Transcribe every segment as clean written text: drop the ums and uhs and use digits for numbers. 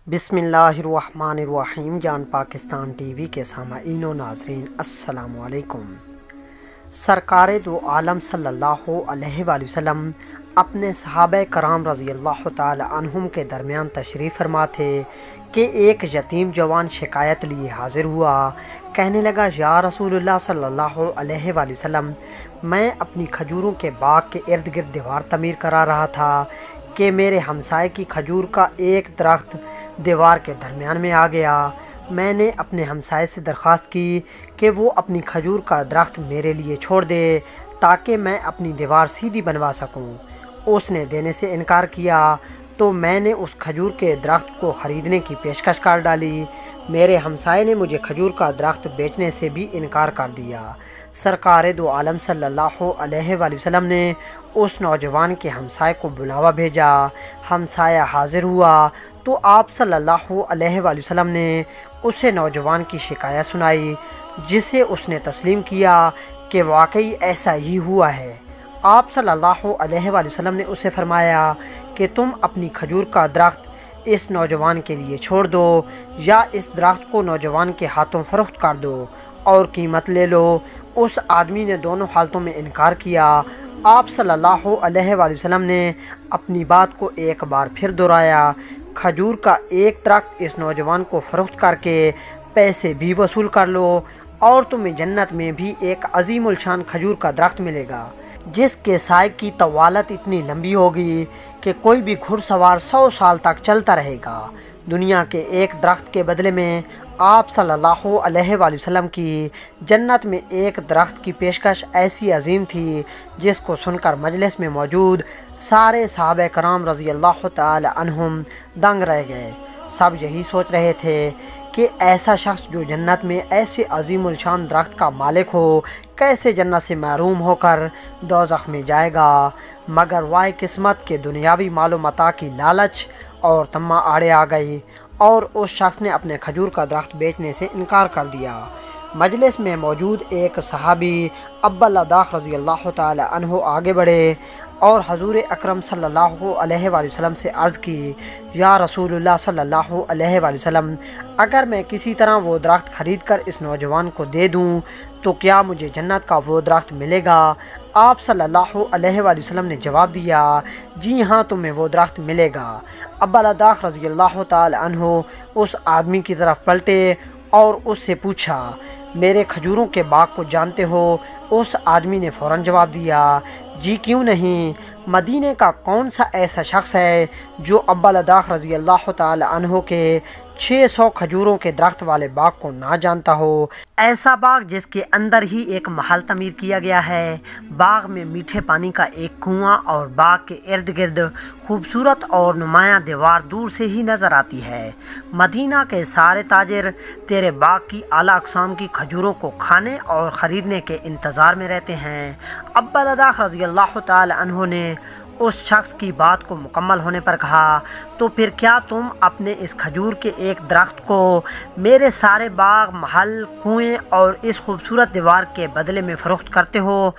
بسم اللہ الرحمن الرحیم۔ جان پاکستان ٹی وی کے سامعین و ناظرین السلام علیکم۔ سرکار دو عالم صلی اللہ علیہ وآلہ وسلم اپنے صحابہ کرام رضی اللہ تعالی عنہم کے درمیان تشریف فرما تھے کہ ایک یتیم جوان شکایت لیے حاضر ہوا۔ کہنے لگا، یا رسول اللہ صلی اللہ علیہ وآلہ وسلم، میں اپنی کھجوروں کے باغ کے ارد گرد دیوار تعمیر کرا رہا تھا کہ میرے ہمسائے کی کھجور کا ایک درخت دیوار کے درمیان میں آ گیا۔ میں نے اپنے ہمسائے سے درخواست کی کہ وہ اپنی کھجور کا درخت میرے لیے چھوڑ دے تاکہ میں اپنی دیوار سیدھی بنوا سکوں۔ اس نے دینے سے انکار کیا تو میں نے اس کھجور کے درخت کو خریدنے کی پیشکش کر ڈالی۔ میرے ہمسائے نے مجھے کھجور کا درخت بیچنے سے بھی انکار کر دیا۔ سرکار دو عالم صلی اللہ علیہ وآلہ وسلم نے اس نوجوان کے ہمسائے کو بلاوا بھیجا۔ ہمسایہ حاضر ہوا تو آپ صلی اللہ علیہ وآلہ وسلم نے اسے نوجوان کی شکایت سنائی، جسے اس نے تسلیم کیا کہ واقعی ایسا ہی ہوا ہے۔ آپ صلی اللہ علیہ وآلہ وسلم نے اسے فرمایا کہ تم اپنی کھجور کا درخت اس نوجوان کے لیے چھوڑ دو یا اس درخت کو نوجوان کے ہاتھوں فروخت کر دو اور قیمت لے لو۔ اس آدمی نے دونوں حالتوں میں انکار کیا۔ آپ صلی اللہ علیہ وآلہ وسلم نے اپنی بات کو ایک بار پھر دہرایا، کھجور کا ایک درخت اس نوجوان کو فروخت کر کے پیسے بھی وصول کر لو اور تمہیں جنت میں بھی ایک عظیم الشان کھجور کا درخت ملے گا، جس کے سائے کی طوالت اتنی لمبی ہوگی کہ کوئی بھی گھڑ سوار 100 سال تک چلتا رہے گا۔ دنیا کے ایک درخت کے بدلے میں آپ صلی اللہ علیہ وآلہ وسلم کی جنت میں ایک درخت کی پیشکش ایسی عظیم تھی جس کو سن کر مجلس میں موجود سارے صحابہ کرام رضی اللہ تعالی عنہم دنگ رہ گئے۔ سب یہی سوچ رہے تھے کہ ایسا شخص جو جنت میں ایسے عظیم الشان درخت کا مالک ہو کیسے جنت سے محروم ہو کر دوزخ میں جائے گا۔ مگر وائے قسمت کے دنیاوی مال و متاع کی لالچ اور طمع آڑے آ گئی اور اس شخص نے اپنے کھجور کا درخت بیچنے سے انکار کر دیا۔ مجلس میں موجود ایک صحابی ابا لداخ رضی اللہ تعالی عنہ آگے بڑھے اور حضور اکرم صلی اللہ علیہ وآلہ وسلم سے عرض کی، یا رسول اللہ صلی اللہ علیہ وآلہ وسلم، اگر میں کسی طرح وہ درخت خرید کر اس نوجوان کو دے دوں تو کیا مجھے جنت کا وہ درخت ملے گا؟ آپ صلی اللہ علیہ وآلہ وسلم نے جواب دیا، جی ہاں، تمہیں وہ درخت ملے گا۔ ابا لداخ رضی اللہ تعالی عنہ اس آدمی کی طرف پلٹے اور اس سے پوچھا، میرے کھجوروں کے باغ کو جانتے ہو؟ اس آدمی نے فوراً جواب دیا، جی کیوں نہیں، مدینے کا کون سا ایسا شخص ہے جو ابا لداخ رضی اللہ تعالی عنہ کے 600 کھجوروں کے درخت والے باغ کو نہ جانتا ہو؟ ایسا باغ جس کے اندر ہی ایک محل تعمیر کیا گیا ہے، باغ میں میٹھے پانی کا ایک کنواں اور باغ کے ارد گرد خوبصورت اور نمایاں دیوار دور سے ہی نظر آتی ہے۔ مدینہ کے سارے تاجر تیرے باغ کی اعلیٰ اقسام کی کھجوروں کو کھانے اور خریدنے کے انتظار میں رہتے ہیں۔ ابا لداخ رضی اللہ تعالی عنہ نے اس شخص کی بات کو مکمل ہونے پر کہا، تو پھر کیا تم اپنے اس کھجور کے ایک درخت کو میرے سارے باغ، محل، کنویں اور اس خوبصورت دیوار کے بدلے میں فروخت کرتے ہو؟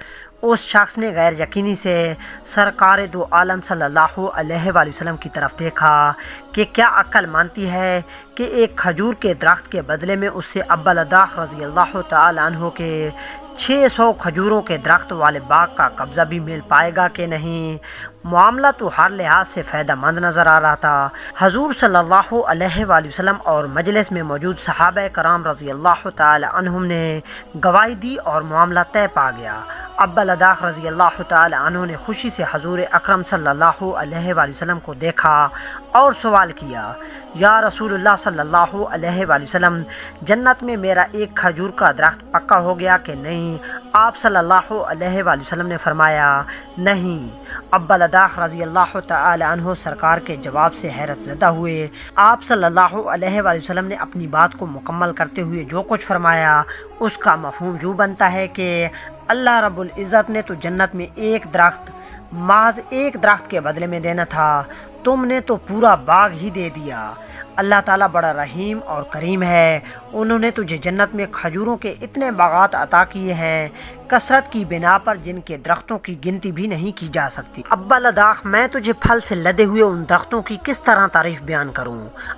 اس شخص نے غیر یقینی سے سرکار دو عالم صلی اللہ علیہ وآلہ وسلم کی طرف دیکھا کہ کیا عقل مانتی ہے کہ ایک کھجور کے درخت کے بدلے میں اس سے ابا لداخ رضی اللہ تعالی عنہ کے 600 کھجوروں کے درخت والے باغ کا قبضہ بھی مل پائے گا کہ نہیں؟ معاملہ تو ہر لحاظ سے فائدہ مند نظر آ رہا تھا۔ حضور صلی اللہ علیہ وآلہ وسلم اور مجلس میں موجود صحابہ کرام رضی اللہ تعالی عنہم نے گواہی دی اور معاملہ طے پا گیا۔ ابا لداخ رضی اللہ تعالی عنہ نے خوشی سے حضور اکرم صلی اللہ علیہ وآلہ وسلم کو دیکھا اور سوال کیا، یا رسول اللہ صلی اللہ علیہ وآلہ وسلم، جنت میں میرا ایک کھجور کا درخت پکا ہو گیا کہ نہیں؟ آپ صلی اللہ علیہ وآلہ وسلم نے فرمایا، نہیں۔ ابا لداخ رضی اللہ تعالی عنہ سرکار کے جواب سے حیرت زدہ ہوئے۔ آپ صلی اللہ علیہ وآلہ وسلم نے اپنی بات کو مکمل کرتے ہوئے جو کچھ فرمایا اس کا مفہوم یوں بنتا ہے کہ اللہ رب العزت نے تو جنت میں ایک درخت، محض ایک درخت کے بدلے میں دینا تھا، تم نے تو پورا باغ ہی دے دیا۔ اللہ تعالیٰ بڑا رحیم اور کریم ہے، انہوں نے تجھے جنت میں کھجوروں کے اتنے باغات عطا کیے ہیں کثرت کی بنا پر جن کے درختوں کی گنتی بھی نہیں کی جا سکتی۔ ابا لداخ، میں تجھے پھل سے لدے ہوئے ان درختوں کی کس طرح تعریف بیان کروں؟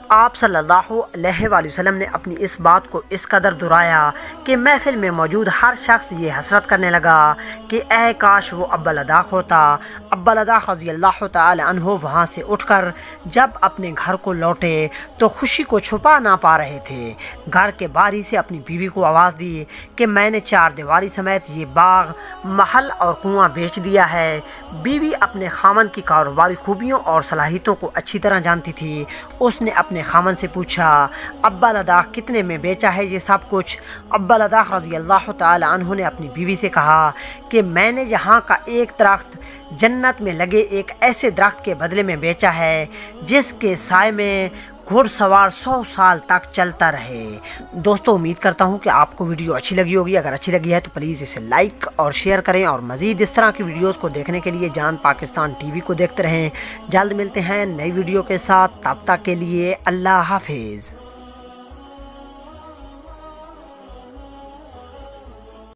آپ صلی اللہ علیہ وآلہ وسلم نے اپنی اس بات کو اس قدر دہرایا کہ محفل میں موجود ہر شخص یہ حسرت کرنے لگا کہ اے کاش وہ ابا لداخ ہوتا۔ ابا لداخ رضی اللہ تعالی عنہ وہاں سے اٹھ کر جب اپنے گھر کو لوٹے تو خوشی کو چھپا نہ پا رہے تھے۔ گھر کے باری سے اپنی بیوی کو آواز دی کہ میں نے چار دیواری سمیت یہ باغ، محل اور کنواں بیچ دیا ہے۔ بیوی اپنے خامن کی کاروباری خوبیوں اور صلاحیتوں کو اچھی طرح جانتی تھی۔ اس نے اپنے خامن سے پوچھا، ابا لداخ کتنے میں بیچا ہے یہ سب کچھ؟ ابا لداخ رضی اللہ تعالی عنہ نے اپنی بیوی سے کہا کہ میں نے یہاں کا ایک درخت جنت میں لگے ایک ایسے درخت کے بدلے میں بیچا ہے جس کے سائے میں گھڑ سوار 100 سال تک چلتا رہے۔ دوستو، امید کرتا ہوں کہ آپ کو ویڈیو اچھی لگی ہوگی۔ اگر اچھی لگی ہے تو پلیز اسے لائک اور شیئر کریں، اور مزید اس طرح کی ویڈیوز کو دیکھنے کے لیے جان پاکستان ٹی وی کو دیکھتے رہیں۔ جلد ملتے ہیں نئی ویڈیو کے ساتھ، تب تک کے لیے اللہ حافظ۔